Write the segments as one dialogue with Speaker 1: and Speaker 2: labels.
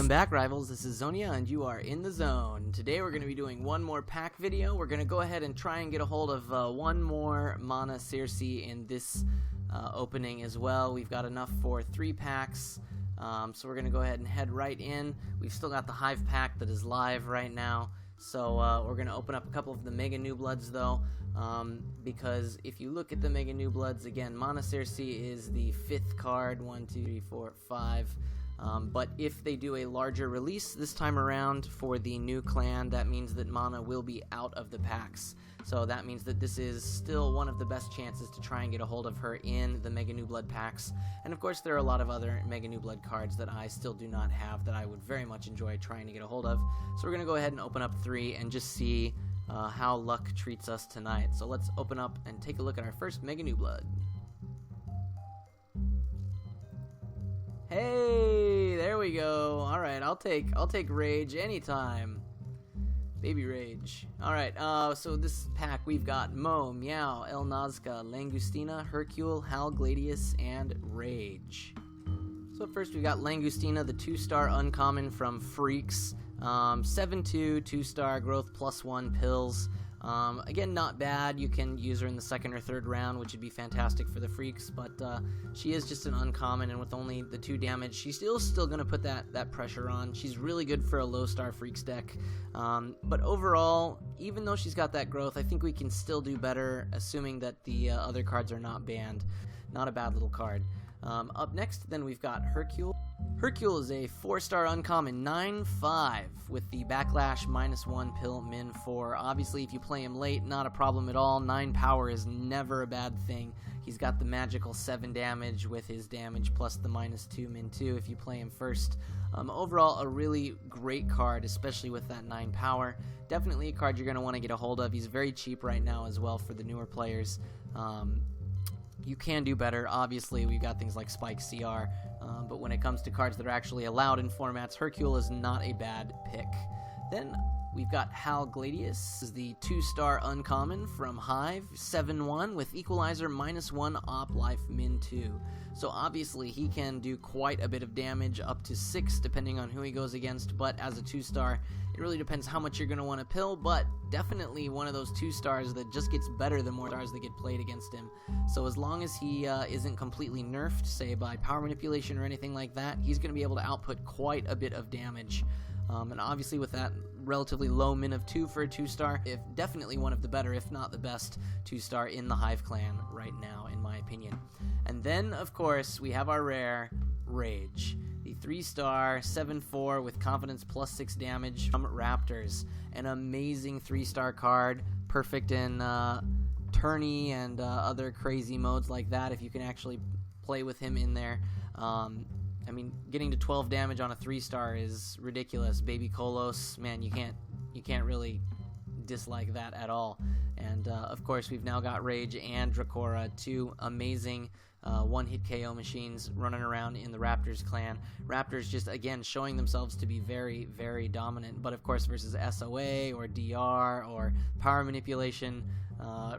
Speaker 1: Welcome back, Rivals. This is Xonia, and you are in the zone. Today we're going to be doing one more pack video. We're going to go ahead and try and get a hold of one more Maana Cercei in this opening as well. We've got enough for 3 packs, so we're going to go ahead and head right in. We've still got the Hive pack that is live right now, so we're going to open up a couple of the Mega New Bloods though, because if you look at the Mega New Bloods, again, Maana Cercei is the 5th card, 1, 2, 3, 4, 5. But if they do a larger release this time around for the new clan, that means that Maana will be out of the packs. So that means that this is still one of the best chances to try and get a hold of her in the Mega New Blood packs. And of course there are a lot of other Mega New Blood cards that I still do not have that I would very much enjoy trying to get a hold of. So we're going to go ahead and open up 3 and just see how luck treats us tonight. So let's open up and take a look at our first Mega New Blood. Hey, there we go. All right, I'll take Rage anytime. Baby Rage. All right, so this pack we've got Mo, Meow, El Nazca, Langustina, Hercule, Hal Gladius, and Rage. So first we got Langustina, the 2-star uncommon from Freaks. 7/2, 2-star growth +1 pills. Again, not bad. You can use her in the 2nd or 3rd round, which would be fantastic for the Freaks, but she is just an uncommon, and with only the 2 damage, she's still going to put that pressure on. She's really good for a low-star Freaks deck, but overall, even though she's got that growth, I think we can still do better, assuming that the other cards are not banned. Not a bad little card. Up next, then we've got Hercule. Hercule is a 4-star uncommon, 9/5, with the backlash -1 pill min 4. Obviously, if you play him late, not a problem at all. 9 power is never a bad thing. He's got the magical 7 damage with his damage plus the -2 min 2 if you play him first. Overall, a really great card, especially with that 9 power. Definitely a card you're going to want to get a hold of. He's very cheap right now as well for the newer players. You can do better. Obviously, we've got things like Spike CR, but when it comes to cards that are actually allowed in formats, Hercule is not a bad pick. Then we've got Hal Gladius, is the 2-star uncommon from Hive, 7/1 with Equalizer -1 op life min 2. So obviously he can do quite a bit of damage, up to 6 depending on who he goes against, but as a 2-star, it really depends how much you're going to want to pill, but definitely one of those 2-stars that just gets better the more stars that get played against him. So as long as he isn't completely nerfed, say by power manipulation or anything like that, he's going to be able to output quite a bit of damage. And obviously with that relatively low min of 2 for a 2-star, definitely one of the better, if not the best 2-star in the Hive clan right now, in my opinion. And then, of course, we have our rare, Rage, the 3-star, 7/4 with confidence +6 damage from Raptors. An amazing 3-star card, perfect in tourney and other crazy modes like that, if you can actually play with him in there. I mean, getting to 12 damage on a 3-star is ridiculous. Baby Kolos, man, you can't really dislike that at all. And of course, we've now got Rage and Dracora, 2 amazing one-hit KO machines running around in the Raptors clan. Raptors just, again, showing themselves to be very, very dominant. But of course, versus SOA or DR or power manipulation,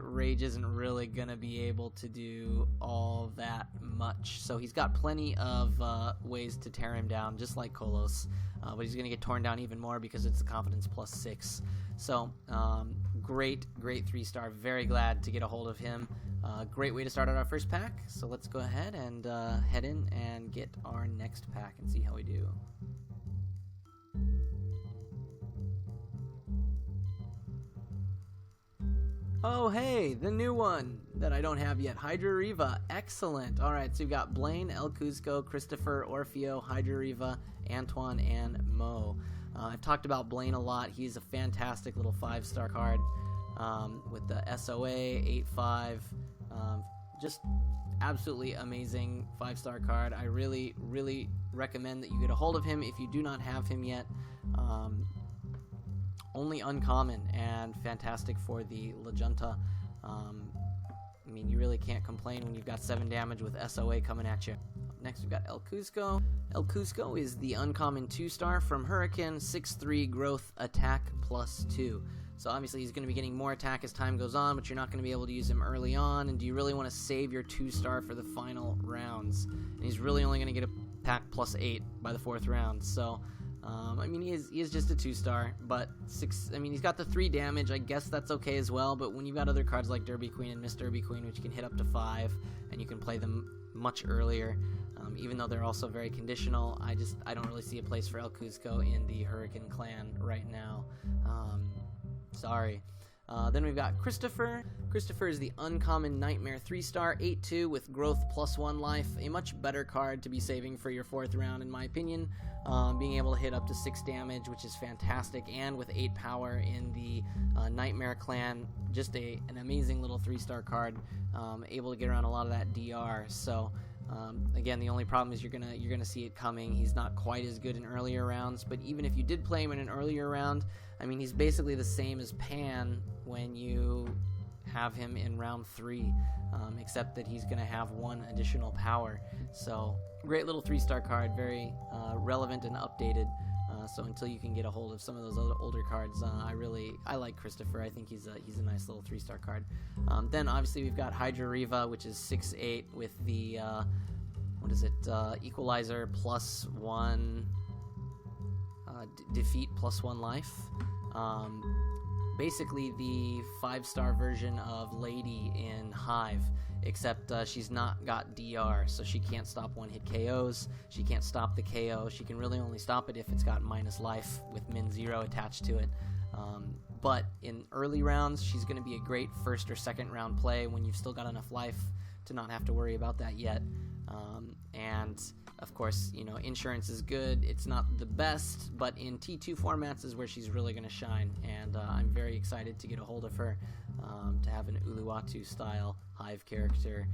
Speaker 1: Rage isn't really going to be able to do all that much. So he's got plenty of ways to tear him down, just like Kolos. But he's going to get torn down even more because it's the confidence +6. So, great 3-star. Very glad to get a hold of him. Great way to start out our first pack. So let's go ahead and head in and get our next pack and see how we do. Oh, hey, the new one that I don't have yet, Hydra Riva. Excellent. All right, so we've got Blaine, El Cusco, Christopher, Orfeo, Hydra Riva, Antoine, and Mo. I've talked about Blaine a lot. He's a fantastic little 5-star card with the SOA, 8/5. Just absolutely amazing 5-star card. I really, really recommend that you get a hold of him if you do not have him yet. Only uncommon and fantastic for the La Junta. I mean, you really can't complain when you've got 7 damage with SOA coming at you. Next, we've got El Cusco. El Cusco is the uncommon 2-star from Hurricane, 6/3 growth attack +2. So obviously he's going to be getting more attack as time goes on, but you're not going to be able to use him early on. And do you really want to save your 2-star for the final rounds? And he's really only going to get attack +8 by the 4th round. So I mean, he is just a 2-star, but 6. I mean, he's got the 3 damage. I guess that's okay as well. But when you've got other cards like Derby Queen and Miss Derby Queen, which can hit up to 5, and you can play them much earlier, even though they're also very conditional, I don't really see a place for El Cusco in the Hurricane Clan right now. Sorry. Then we've got Christopher. Christopher is the uncommon Nightmare 3-star, 8/2 with growth +1 life. A much better card to be saving for your 4th round, in my opinion. Being able to hit up to 6 damage, which is fantastic, and with 8 power in the Nightmare Clan, just an amazing little 3-star card, able to get around a lot of that DR. So again, the only problem is you're gonna see it coming. He's not quite as good in earlier rounds, but even if you did play him in an earlier round, I mean, he's basically the same as Pan when you have him in round 3, except that he's going to have 1 additional power. So, great little 3-star card, very relevant and updated. So until you can get a hold of some of those older cards, I like Christopher. I think he's a nice little 3-star card. Then obviously we've got Hydra Riva, which is 6/8 with the Equalizer +1. Defeat +1 life. Basically the 5-star version of Lady in Hive, except she's not got DR, so she can't stop 1-hit KOs. She can't stop the KO. She can really only stop it if it's got minus life with min 0 attached to it. But in early rounds, she's going to be a great 1st or 2nd round play when you've still got enough life to not have to worry about that yet. And of course, you know, insurance is good. It's not the best, but in T2 formats is where she's really going to shine. And I'm very excited to get a hold of her, to have an Uluwatu style Hive character.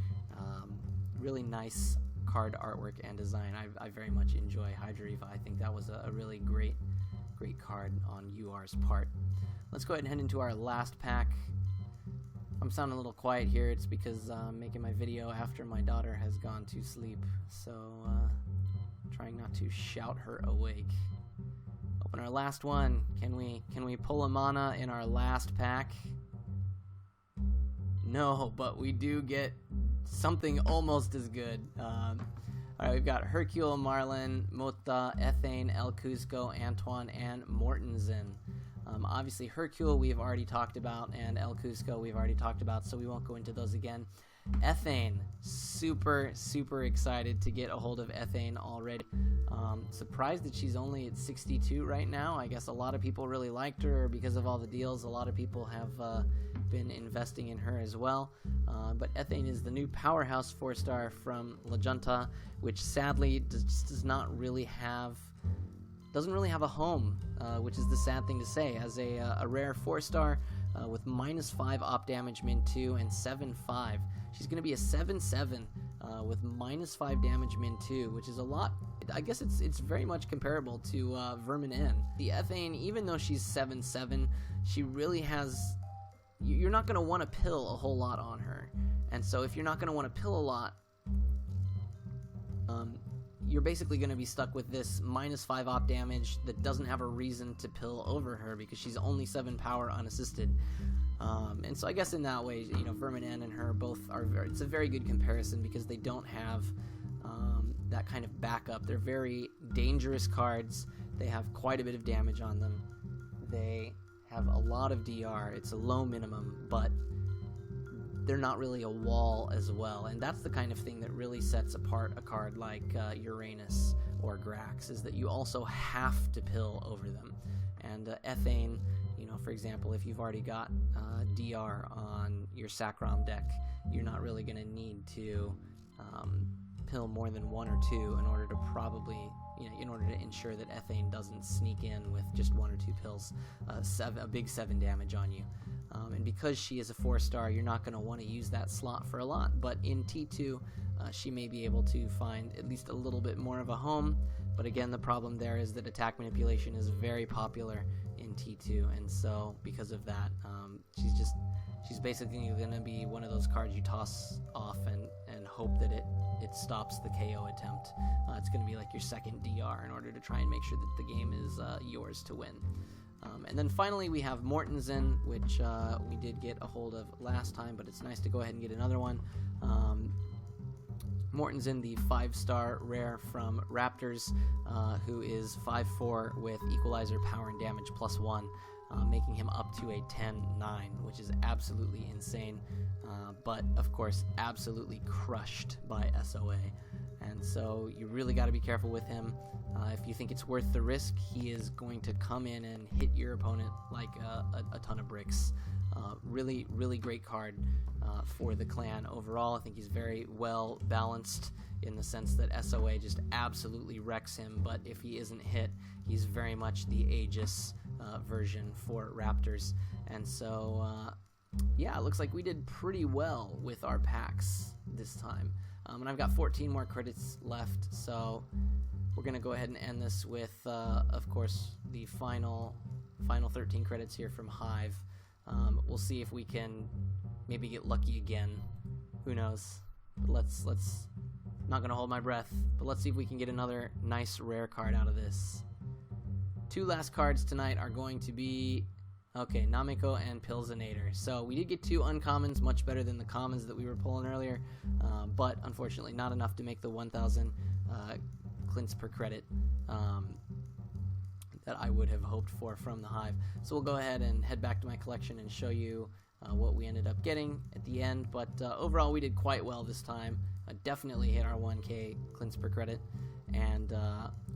Speaker 1: Really nice card artwork and design. I very much enjoy Hydra Riva. I think that was a really great card on UR's part. Let's go ahead and head into our last pack. I'm sounding a little quiet here. It's because I'm making my video after my daughter has gone to sleep, so trying not to shout her awake. Open our last one. Can we pull a mana in our last pack? No, but we do get something almost as good. Alright, we've got Hercule, Marlin, Mota, Ethane, El Cusco, Antoine, and Mortensen. Obviously Hercule we've already talked about, and El Cusco we've already talked about, so we won't go into those again. Ethane, super excited to get a hold of Ethane already. Surprised that she's only at 62 right now. I guess a lot of people really liked her because of all the deals. A lot of people have been investing in her as well. But Ethane is the new powerhouse 4-star from La Junta, which sadly doesn't really have a home, which is the sad thing to say. As a rare 4-star with -5 op damage, min 2, and 7/5. She's going to be a 7/7 with -5 damage, min 2, which is a lot. I guess it's very much comparable to Vermin N. The Ethane, even though she's 7/7, she really has. You're not going to want to pill a whole lot on her, and so if you're not going to want to pill a lot, you're basically going to be stuck with this -5 op damage that doesn't have a reason to pill over her because she's only 7 power unassisted. And so I guess in that way, you know, Vermin N and her both it's a very good comparison because they don't have that kind of backup. They're very dangerous cards. They have quite a bit of damage on them. They have a lot of DR. It's a low minimum, but they're not really a wall as well, and that's the kind of thing that really sets apart a card like Uranus or Grax, is that you also have to pill over them. And Ethane, you know, for example, if you've already got DR on your Sacrom deck, you're not really going to need to pill more than 1 or 2 in order to in order to ensure that Ethane doesn't sneak in with just 1 or 2 pills, a big 7 damage on you. And because she is a 4-star, you're not going to want to use that slot for a lot. But in T2, she may be able to find at least a little bit more of a home. But again, the problem there is that attack manipulation is very popular in T2. And so because of that, she's basically going to be one of those cards you toss off and hope that it stops the KO attempt. It's going to be like your second DR in order to try and make sure that the game is yours to win. And then finally we have Mortensen, which we did get a hold of last time, but it's nice to go ahead and get another one. Mortensen, the 5-star rare from Raptors, who is 5'4" with equalizer, power, and damage +1, making him up to a 10-9, which is absolutely insane, but of course absolutely crushed by SOA. And so you really got to be careful with him. If you think it's worth the risk, he is going to come in and hit your opponent like a ton of bricks. Really, really great card for the clan overall. I think he's very well balanced in the sense that SOA just absolutely wrecks him, but if he isn't hit, he's very much the Aegis version for Raptors. And so, yeah, it looks like we did pretty well with our packs this time. And I've got 14 more credits left, so we're going to go ahead and end this with, of course, the final 13 credits here from Hive. We'll see if we can maybe get lucky again. Who knows? Let's not going to hold my breath, but let's see if we can get another nice rare card out of this. 2 last cards tonight are going to be, okay, Namiko and Pilsinator. So we did get 2 uncommons, much better than the commons that we were pulling earlier, but unfortunately not enough to make the 1,000 clints per credit that I would have hoped for from the Hive. So we'll go ahead and head back to my collection and show you what we ended up getting at the end, but overall we did quite well this time. Definitely hit our 1k clints per credit, and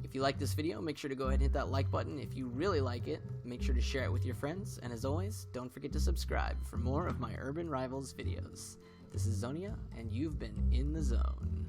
Speaker 1: if you like this video, make sure to go ahead and hit that like button. If you really like it, make sure to share it with your friends, and as always, don't forget to subscribe for more of my Urban Rivals videos. This is Xonia, and you've been in the zone.